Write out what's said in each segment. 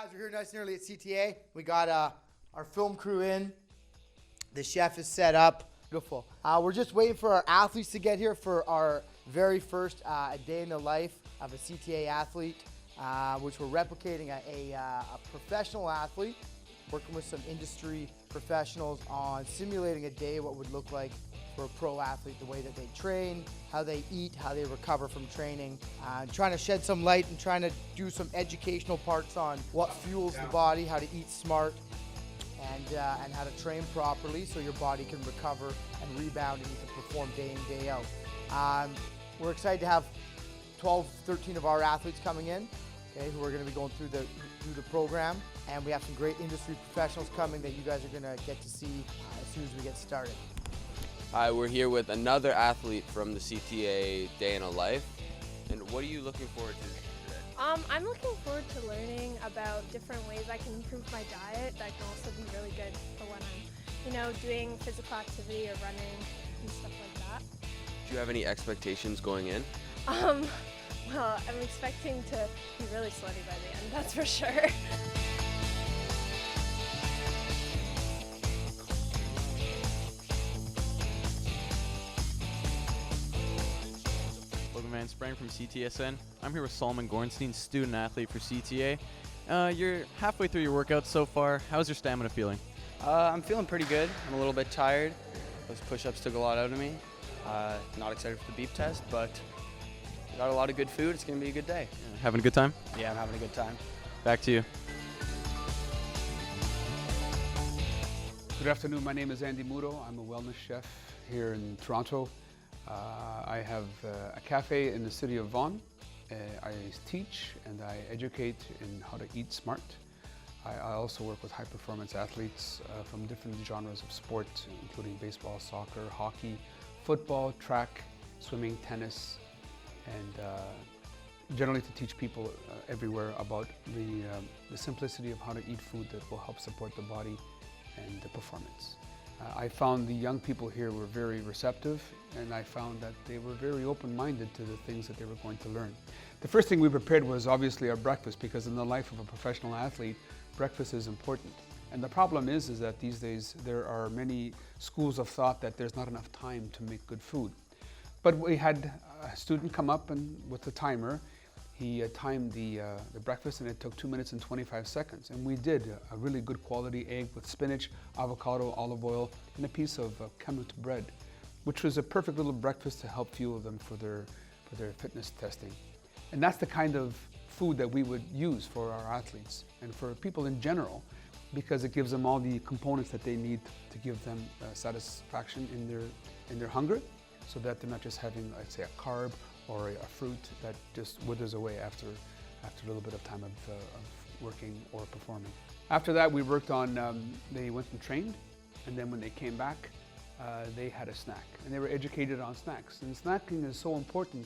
guys, we're here nice and early at CTA. We got our film crew in. The chef is set up. Beautiful. We're just waiting for our athletes to get here for our very first day in the life of a CTA athlete, which we're replicating a professional athlete, working with some industry professionals on simulating a day what would look like for a pro athlete, the way that they train, how they eat, how they recover from training, trying to shed some light and trying to do some educational parts on what fuels the body, how to eat smart, and how to train properly so your body can recover and rebound and you can perform day in, day out. We're excited to have 12, 13 of our athletes coming in, okay, who are going to be going through the program, and we have some great industry professionals coming that you guys are going to get to see as soon as we get started. Hi, we're here with another athlete from the CTA Day in a Life. And what are you looking forward to today? I'm looking forward to learning about different ways I can improve my diet that can also be really good for when I'm, doing physical activity or running and stuff like that. Do you have any expectations going in? Well, I'm expecting to be really sweaty by the end, that's for sure. Sprang from CTSN. I'm here with Solomon Gornstein, student athlete for CTA. You're halfway through your workout so far. How's your stamina feeling? I'm feeling pretty good. I'm a little bit tired. Those push-ups took a lot out of me. Not excited for the beep test, but got a lot of good food. It's going to be a good day. Yeah, having a good time? Yeah, I'm having a good time. Back to you. Good afternoon. My name is Andy Muto. I'm a wellness chef here in Toronto. I have a cafe in the city of Vaughan. I teach and I educate in how to eat smart. I also work with high-performance athletes from different genres of sport, including baseball, soccer, hockey, football, track, swimming, tennis, and generally to teach people everywhere about the simplicity of how to eat food that will help support the body and the performance. I found the young people here were very receptive, and I found that they were very open-minded to the things that they were going to learn. The first thing we prepared was obviously our breakfast, because in the life of a professional athlete, breakfast is important. And the problem is that these days there are many schools of thought that there's not enough time to make good food. But we had a student come up and with the timer, he timed the breakfast, and it took 2 minutes and 25 seconds. And we did a really good quality egg with spinach, avocado, olive oil, and a piece of kamut bread, which was a perfect little breakfast to help fuel them for their fitness testing. And that's the kind of food that we would use for our athletes and for people in general, because it gives them all the components that they need to give them satisfaction in their hunger, so that they're not just having, let's say, a carb or a fruit that just withers away after a little bit of time of working or performing. After that, we worked on, they went and trained, and then when they came back, they had a snack, and they were educated on snacks. And snacking is so important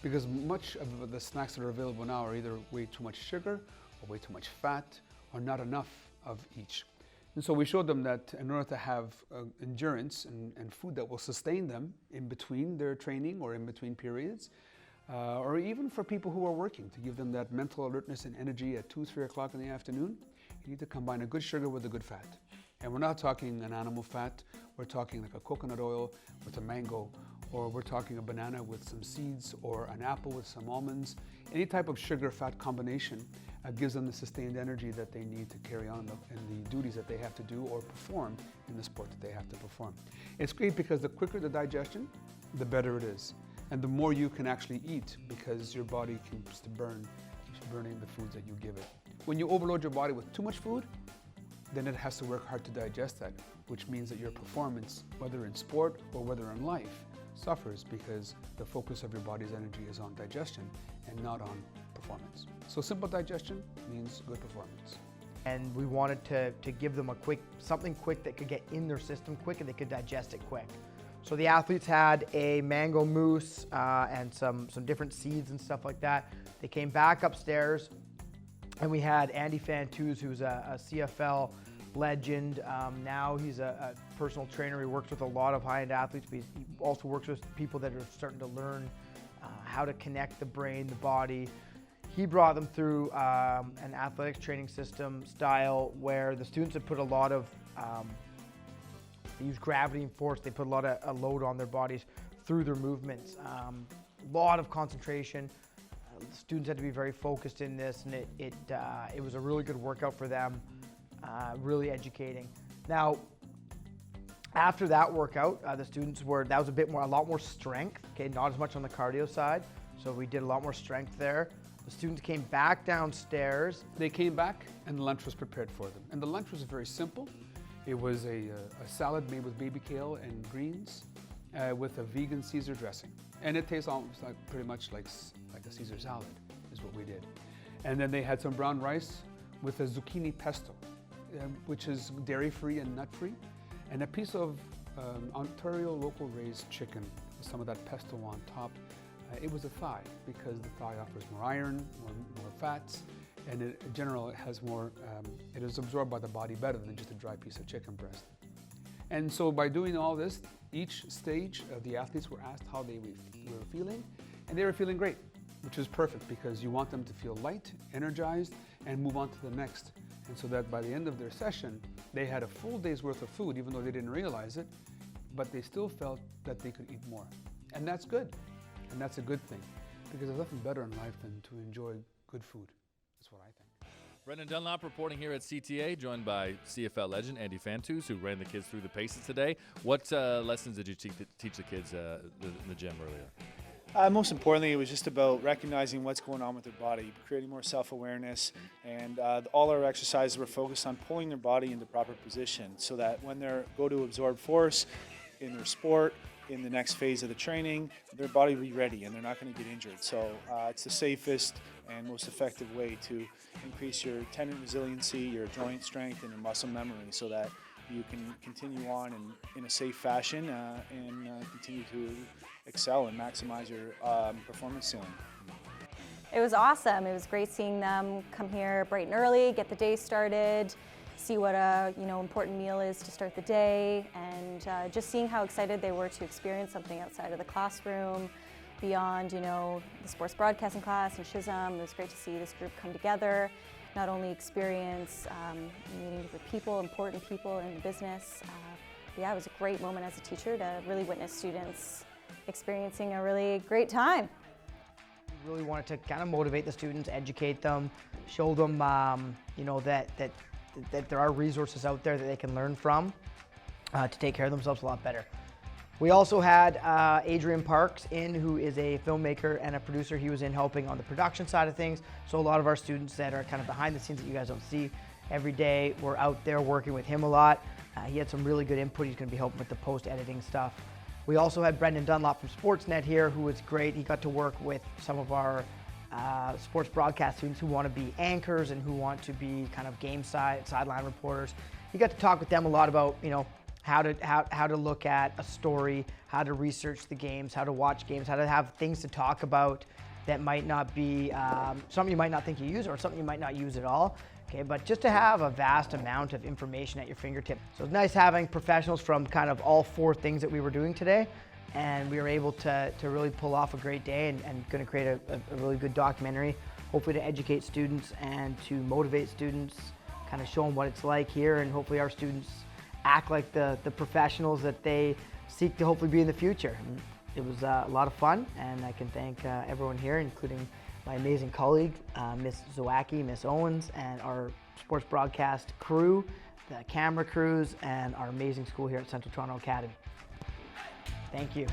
because much of the snacks that are available now are either way too much sugar or way too much fat or not enough of each. And so we showed them that in order to have endurance and food that will sustain them in between their training or in between periods, or even for people who are working, to give them that mental alertness and energy at 2, 3 o'clock in the afternoon, you need to combine a good sugar with a good fat. And we're not talking an animal fat, we're talking like a coconut oil with a mango, or we're talking a banana with some seeds, or an apple with some almonds. Any type of sugar-fat combination gives them the sustained energy that they need to carry on in the duties that they have to do or perform in the sport that they have to perform. It's great because the quicker the digestion, the better it is. And the more you can actually eat, because your body keeps burning the foods that you give it. When you overload your body with too much food, then it has to work hard to digest that, which means that your performance, whether in sport or whether in life, suffers because the focus of your body's energy is on digestion and not on performance. So simple digestion means good performance. And we wanted to give them something quick that could get in their system quick and they could digest it quick. So the athletes had a mango mousse and some different seeds and stuff like that. They came back upstairs, and we had Andy Fantuz, who's a CFL legend. Now he's a personal trainer. He works with a lot of high-end athletes, but he also works with people that are starting to learn how to connect the brain, the body, he brought them through an athletics training system style where the students had put a lot of, they use gravity and force, they put a lot of a load on their bodies through their movements. A lot of concentration. The students had to be very focused in this, and it was a really good workout for them, really educating. Now, after that workout, the students that was a lot more strength, okay, not as much on the cardio side, so we did a lot more strength there. The students came back downstairs. They came back and lunch was prepared for them. And the lunch was very simple. It was a salad made with baby kale and greens with a vegan Caesar dressing. And it tastes almost pretty much like a Caesar salad is what we did. And then they had some brown rice with a zucchini pesto, which is dairy-free and nut-free, and a piece of Ontario local raised chicken with some of that pesto on top. It was a thigh because the thigh offers more iron, more fats, and in general it has more, it is absorbed by the body better than just a dry piece of chicken breast. And so by doing all this, each stage of the athletes were asked how they were feeling, and they were feeling great, which is perfect because you want them to feel light, energized, and move on to the next. And so that by the end of their session, they had a full day's worth of food, even though they didn't realize it, but they still felt that they could eat more. And that's good. And that's a good thing, because there's nothing better in life than to enjoy good food. That's what I think. Brendan Dunlop reporting here at CTA, joined by CFL legend Andy Fantuz, who ran the kids through the paces today. What lessons did you teach the kids in the gym earlier? Most importantly, it was just about recognizing what's going on with their body, creating more self-awareness, and all our exercises were focused on pulling their body into proper position so that when they go to absorb force in their sport, in the next phase of the training, their body will be ready and they're not going to get injured. So it's the safest and most effective way to increase your tendon resiliency, your joint strength, and your muscle memory so that you can continue on in a safe fashion and continue to excel and maximize your performance ceiling. It was awesome. It was great seeing them come here bright and early, get the day started, see what a important meal is to start the day, and just seeing how excited they were to experience something outside of the classroom, beyond the sports broadcasting class and SHSM. It was great to see this group come together, not only experience meeting different people, important people in the business. Yeah, it was a great moment as a teacher to really witness students experiencing a really great time. We really wanted to kind of motivate the students, educate them, show them that there are resources out there that they can learn from to take care of themselves a lot better. We also had Adrian Parks in, who is a filmmaker and a producer. He was in helping on the production side of things. So a lot of our students that are kind of behind the scenes that you guys don't see every day were out there working with him a lot. He had some really good input. He's going to be helping with the post-editing stuff. We also had Brendan Dunlop from Sportsnet here, who was great. He got to work with some of our sports broadcast students who want to be anchors and who want to be kind of game sideline reporters. He got to talk with them a lot about how to look at a story, how to research the games, how to watch games, how to have things to talk about that might not be something you might not think you use or something you might not use at all. Okay, but just to have a vast amount of information at your fingertips. So it's nice having professionals from kind of all four things that we were doing today, and we were able to really pull off a great day and going to create a really good documentary, hopefully to educate students and to motivate students, kind of show them what it's like here, and hopefully our students act like the professionals that they seek to hopefully be in the future. And it was a lot of fun, and I can thank everyone here, including my amazing colleague, Miss Zawacki, Miss Owens, and our sports broadcast crew, the camera crews, and our amazing school here at Central Toronto Academy. Thank you.